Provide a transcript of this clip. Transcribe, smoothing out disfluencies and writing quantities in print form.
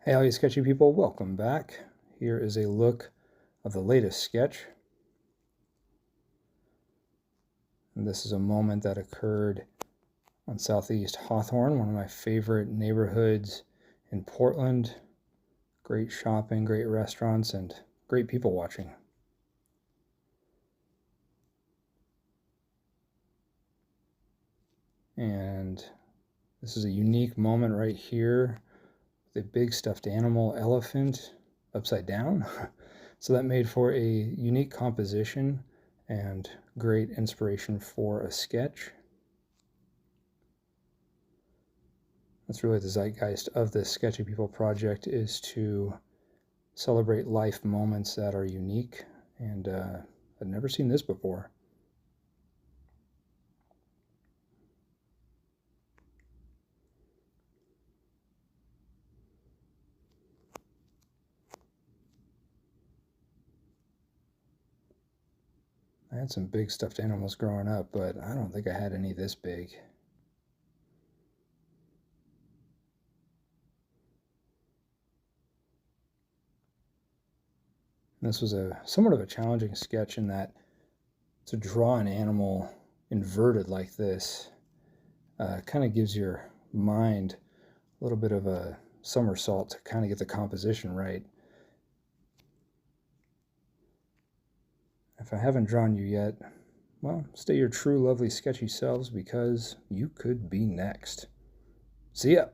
Hey all you sketchy people, welcome back. Here is a look of the latest sketch. And this is a moment that occurred on Southeast Hawthorne, one of my favorite neighborhoods in Portland. Great shopping, great restaurants, and great people watching. And this is a unique moment right here. The big stuffed animal elephant upside down. So that made for a unique composition and great inspiration for a sketch. That's really the zeitgeist of this Sketchy People project, is to celebrate life moments that are unique, and I'd never seen this before. I had some big stuffed animals growing up, but I don't think I had any this big. This was somewhat of a challenging sketch in that to draw an animal inverted like this kind of gives your mind a little bit of a somersault to kind of get the composition right. If I haven't drawn you yet, well, stay your true, lovely, sketchy selves, because you could be next. See ya!